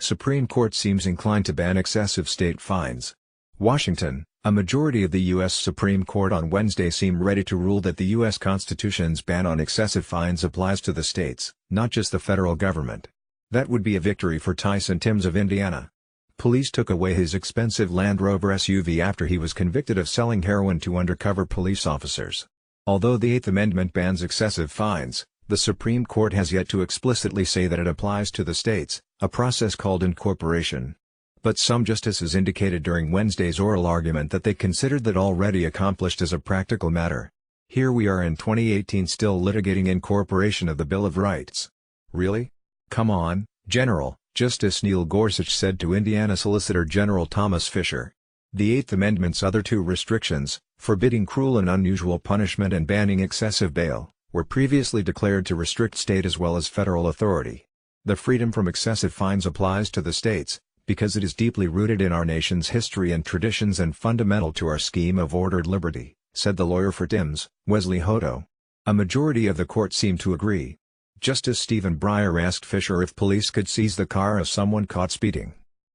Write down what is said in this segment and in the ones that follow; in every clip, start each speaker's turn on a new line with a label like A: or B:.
A: Supreme Court seems inclined to ban excessive state fines. Washington, a majority of the U.S. Supreme Court on Wednesday seemed ready to rule that the U.S. Constitution's ban on excessive fines applies to the states, not just the federal government. That would be a victory for Tyson Timbs of Indiana. Police took away his expensive Land Rover SUV after he was convicted of selling heroin to undercover police officers. Although the Eighth Amendment bans excessive fines, the Supreme Court has yet to explicitly say that it applies to the states, a process called incorporation. But some justices indicated during Wednesday's oral argument that they considered that already accomplished as a practical matter. Here we are in 2018 still litigating incorporation of the Bill of Rights. Really? Come on, General, Justice Neil Gorsuch said to Indiana Solicitor General Thomas Fisher. The Eighth Amendment's other two restrictions, forbidding cruel and unusual punishment and banning excessive bail, were previously declared to restrict state as well as federal authority. The freedom from excessive fines applies to the states, because it is deeply rooted in our nation's history and traditions and fundamental to our scheme of ordered liberty, said the lawyer for Timbs, Wesley Hodo. A majority of the court seemed to agree. Justice Stephen Breyer asked Fisher if police could seize the car of someone caught speeding.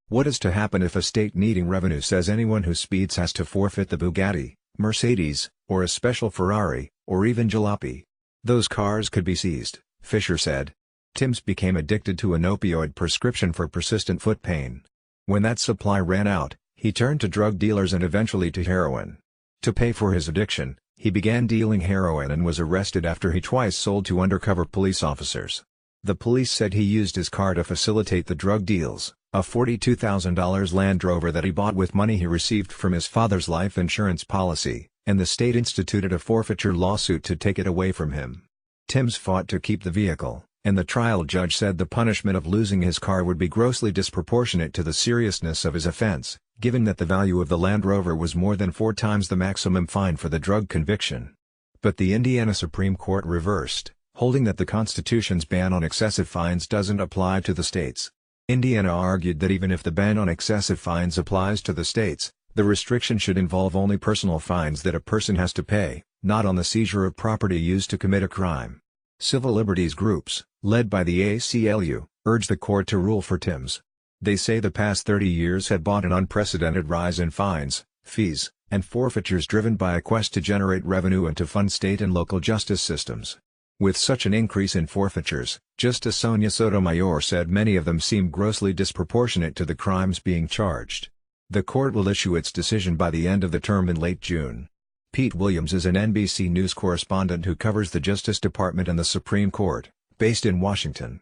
A: What is to happen if a state needing revenue says anyone who speeds has to forfeit the Bugatti, Mercedes, or a special Ferrari, or even jalopy? Those cars could be seized, Fisher said. Timbs became addicted to an opioid prescription for persistent foot pain. When that supply ran out, he turned to drug dealers and eventually to heroin. To pay for his addiction, he began dealing heroin and was arrested after he twice sold to undercover police officers. The police said he used his car to facilitate the drug deals, a $42,000 Land Rover that he bought with money he received from his father's life insurance policy, and the state instituted a forfeiture lawsuit to take it away from him. Timbs fought to keep the vehicle, and the trial judge said the punishment of losing his car would be grossly disproportionate to the seriousness of his offense, given that the value of the Land Rover was more than 4 times the maximum fine for the drug conviction. But the Indiana Supreme Court reversed, holding that the Constitution's ban on excessive fines doesn't apply to the states. Indiana argued that even if the ban on excessive fines applies to the states, the restriction should involve only personal fines that a person has to pay, not on the seizure of property used to commit a crime. Civil liberties groups, led by the ACLU, urged the court to rule for Timbs. They say the past 30 years had brought an unprecedented rise in fines, fees, and forfeitures driven by a quest to generate revenue and to fund state and local justice systems. With such an increase in forfeitures, Justice Sonia Sotomayor said many of them seem grossly disproportionate to the crimes being charged. The court will issue its decision by the end of the term in late June. Pete Williams is an NBC News correspondent who covers the Justice Department and the Supreme Court, based in Washington.